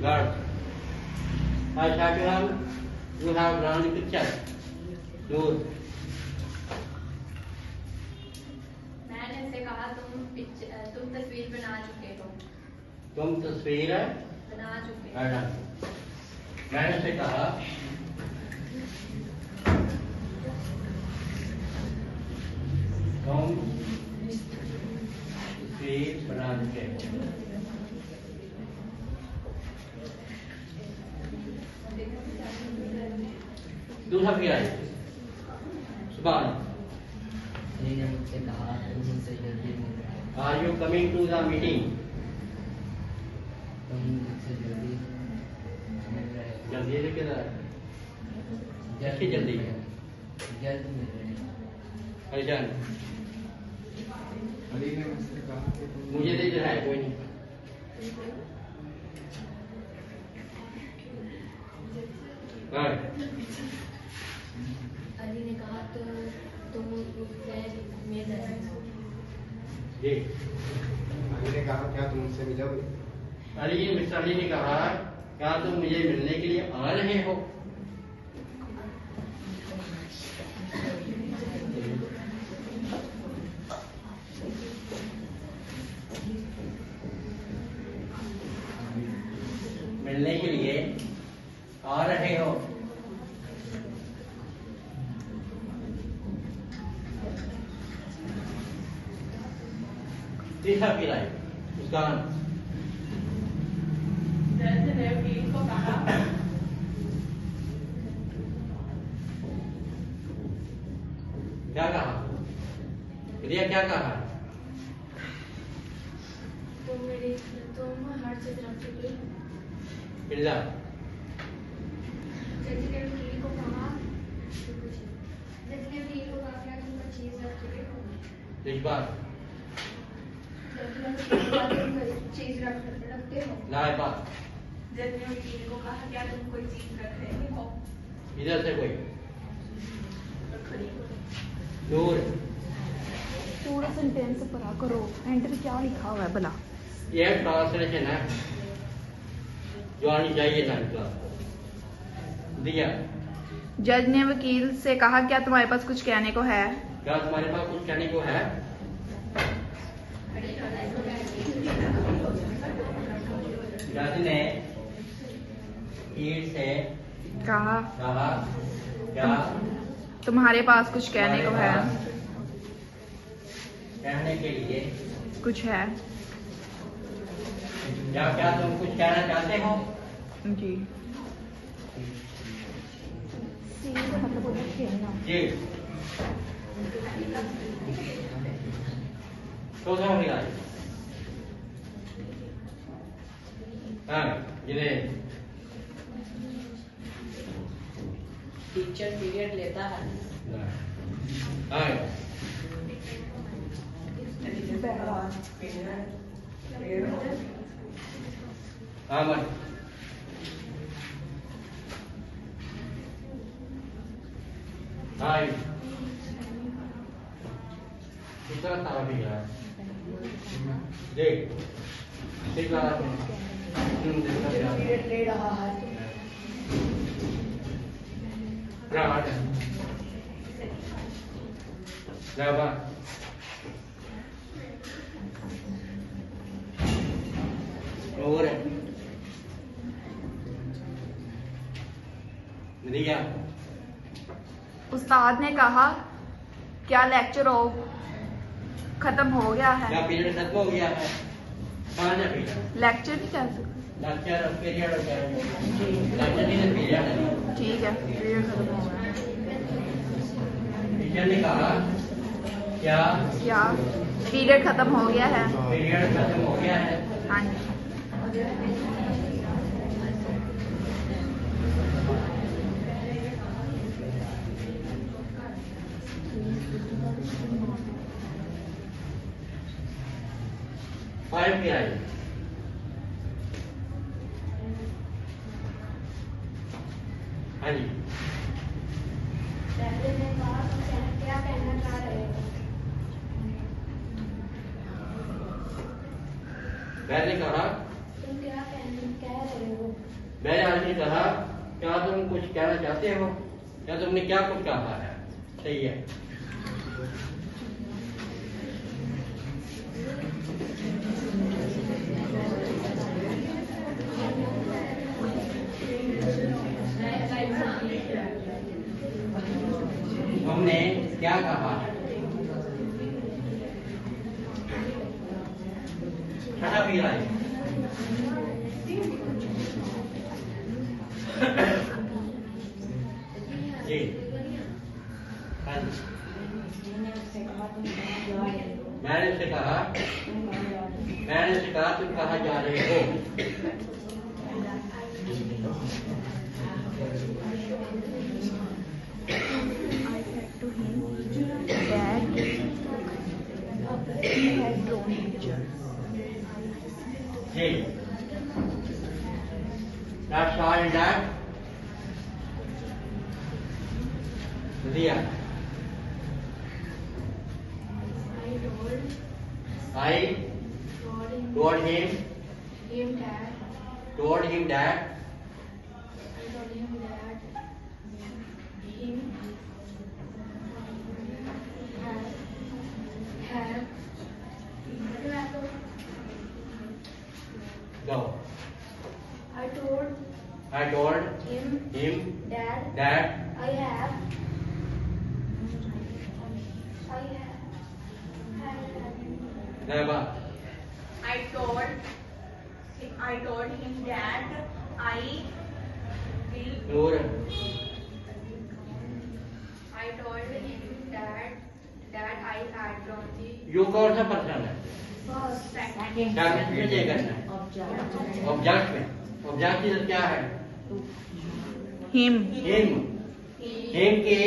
Good. Shakiram, you have drawn the picture. Good. मैंने से कहा तुम तस्वीर बना चुके हो। तुम तस्वीर बना चुके हो। मैंने से कहा तुम तस्वीर बना चुके हो। दूसरा क्या है? सुबह ने मुझसे कहा तुम मुझसे जल्दी मिल रहे हो। Are you coming to the meeting? तुम मुझसे जल्दी मिल रहे हो। जल्दी से किधर? जल्दी जल्दी जल्द मिल रहे हो। पहचान अली ने मुझसे कहा कि तुम मुझे दे रहा है कोई नहीं। अली ने कहा तो तुम मुझसे मिल रहे हो। जी अली ने कहा क्या तुम मुझसे मिलोगे? मिस्टर अली ने कहा क्या तुम मुझे मिलने के लिए आ रहे हो? मिलने के लिए आ रहे हो। तीसरा पीला है उसका नाम जज ने वकील को कहा क्या कहा? रिया क्या कहा? तुम हर चीज रख चुके हो। बिल्ला जज ने वकील को कहा क्या तुम हर चीज रख चुके हो। इस बार चीज रखते हो। लाए बात जज ने वकील को कहा क्या तुम कोई चीज रख रहे हो। इधर से कोई दूर थोड़ा सेंटेंस पढ़ा करो। एंटर क्या लिखा हुआ है भला? ये ट्रांसलेशन है जो आनी चाहिए था क्लास को। दिया जज ने वकील से कहा क्या तुम्हारे पास कुछ कहने को है? क्या तुम्हारे पास कुछ कहने को है? जज ने वकील से कहा कहा क्या तुम्हारे पास कुछ कहने को है? कहने के लिए कुछ है क्या क्या तुम कुछ कहना चाहते हो? जी। जी तो क्या हो गया? हाँ ये टीचर पीरियड लेता है। हाँ हाँ मत हाँ कितना तारा भी गया देख ठीक है पीरियड ले रहा है। रावण रावण और रिया उस्ताद ने कहा क्या लेक्चर खत्म हो गया है? क्या पीरियड खत्म हो गया है? कहाँ जा पीरियड? लेक्चर नहीं कह सकते। लेक्चर पीरियड हो गया लेक्चर नहीं पीरियड है। ठीक है पीरियड खत्म हो गया। टीचर ने कहा क्या क्या पीरियड खत्म हो गया है? पीरियड खत्म हो गया है? हाँ जी। फाइव पे आई हाँ जी पहले ने कहा क्या कहना चाह रहे हो। पहले कहा तुम क्या कह रहे हो। मैंने आपसे कहा क्या तुम कुछ कहना चाहते हो, क्या तुमने क्या कुछ कहा है? सही है। हमने क्या कहा है? छठा भी राय जी। हाँ जी। मैंने उससे कहा तुम कहाँ जा रहे हो? to him that he had drawn pictures. Ji. That's all in that. दिया। I told him that him go. I told him that that I have never I told him that I will. Nur I told him that I had drawn the you कौन सा person है? second. क्या में ये करना है? Object में object इधर क्या है? Him. हिम के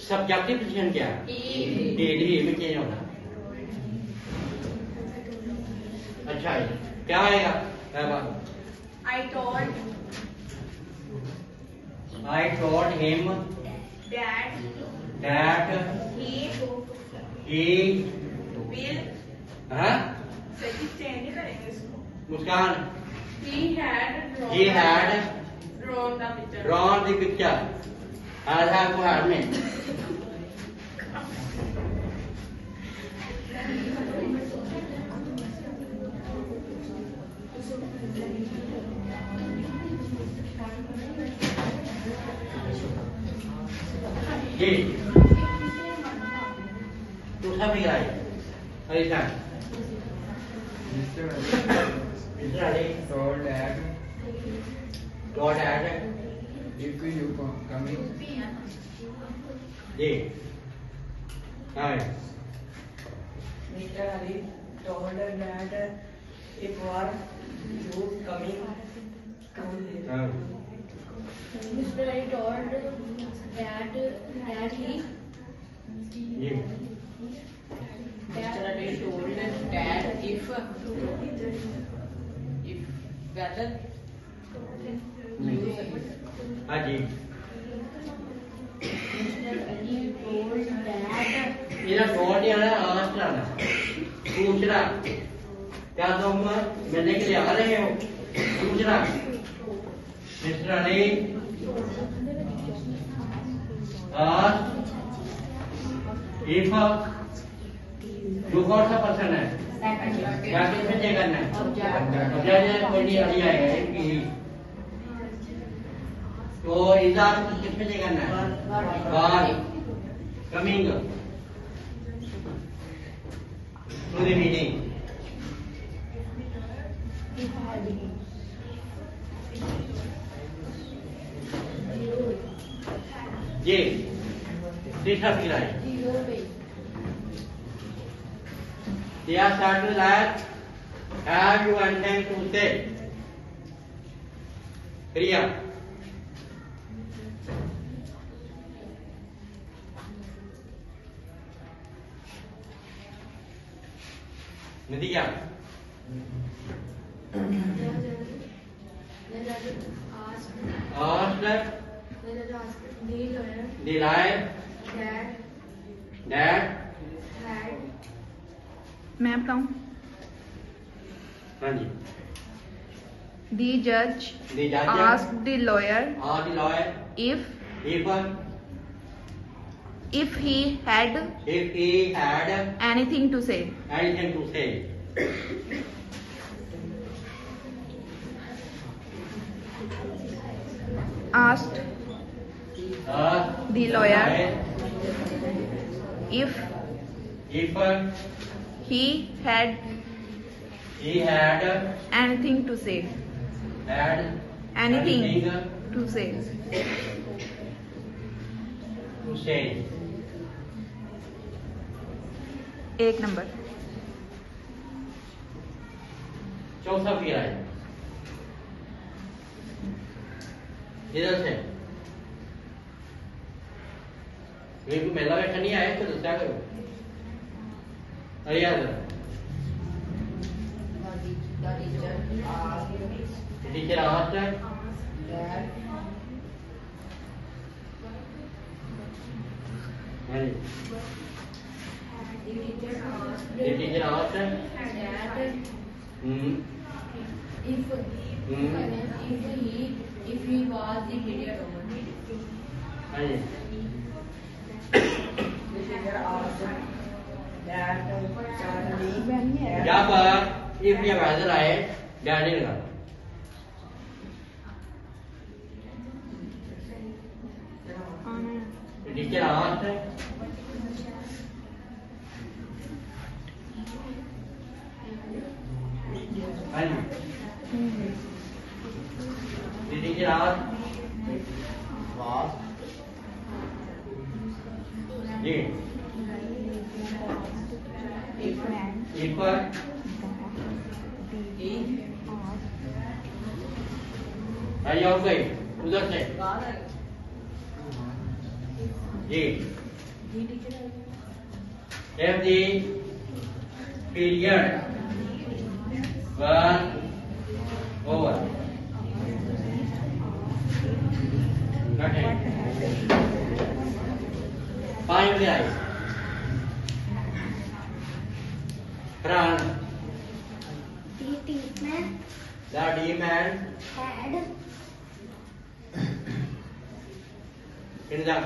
सब्जेक्टिव पोजीशन क्या है? ही में चेंज होना। अच्छा है, क्या आएगा? I told him that he he will will. हाँ चेंज नहीं करेंगे इसको. मुस्कान He had he had drawn the picture. drawn the picture आधा को हाथ में जी दूसरा भी आए ऐसा Mr. दूसरा नहीं told that dot add if you coming जी हाँ Mr. Ali told that if war you coming हाँ Mr. I told that he ji Mr. Ali told that if whether हाँ जी इधर छोड़ दिया ना आवाज चलाना दूसरा क्या तुम मिलने के लिए आ रहे हो दूसरा मिस्टर अली इफ जो कौन सा पर्सन है क्या किसमें चेक करना है ऑब्जेक्ट कोई नहीं अली आएगा एक ही तो इधर किसमें चेक करना है बार कमिंग टू द मीटिंग जी तीसरा फिर आए They are certain that have you intend to say क्रिया नतीजा asked the liar that मैं बताऊं. हाँ जी The judge The judge asked the lawyer or the lawyer if if he had anything anything to say. to say. Asked the lawyer if If he had he had anything to say. anything To say. to say. एक number. चौथा फिर आए इधर से मेरे को मेला बैठा नहीं आया तो दस्या करो अरे यार टीचर आवाज है टीचर आवाज है if he was the period over. जब if या वैदर आए डैडी लगा टीचर आवाज है टीचर आवाज जी इक्वल आई और कोई उधर से जी if the period was over find the eyes France The man the demon had in the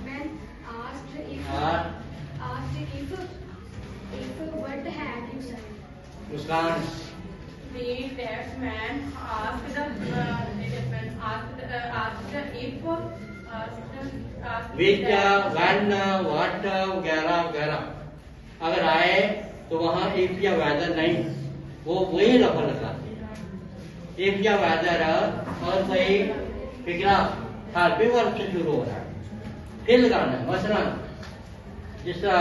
man asked if what had you said. Muskan The man asked which when what वगैरह वगैरह अगर आए तो वहाँ if या weather नहीं वो वही लफड़ लगा if या वेदर और कोई फिक्रा हेल्पिंग वर्ब से शुरू हो रहा है फिर लगाना है मसलन जिस तरह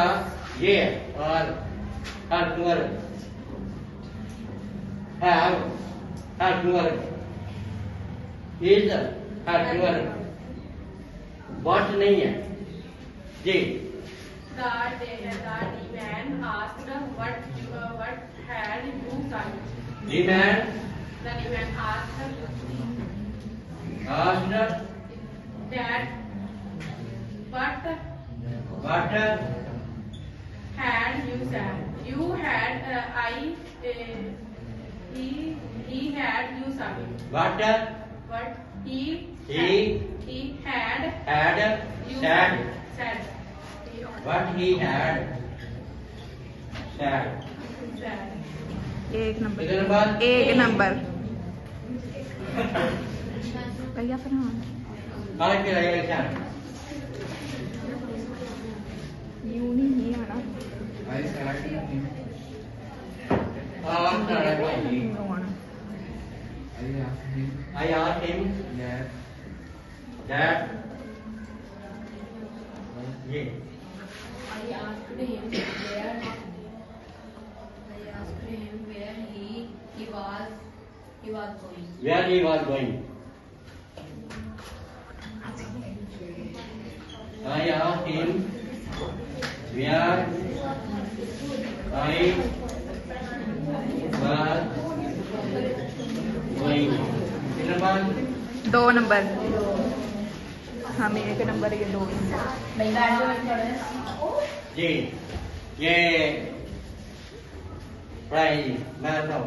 ये और helping verb have helping verb is helping verb what नहीं है जी The man asked what had you done. जी man The man asked asked that what what had you said. You had he had you said. what What he had had you said said. what he had said एक number. कितने number एक number. भैया फरमान. College के लिए क्या uni ही है ना. I sat with him. after I asked him that ये I asked him where he was going. where he was going I asked him where I was going कितने number दो number. हम एक नंबर ये दो. जी ये पढ़ाई मैं था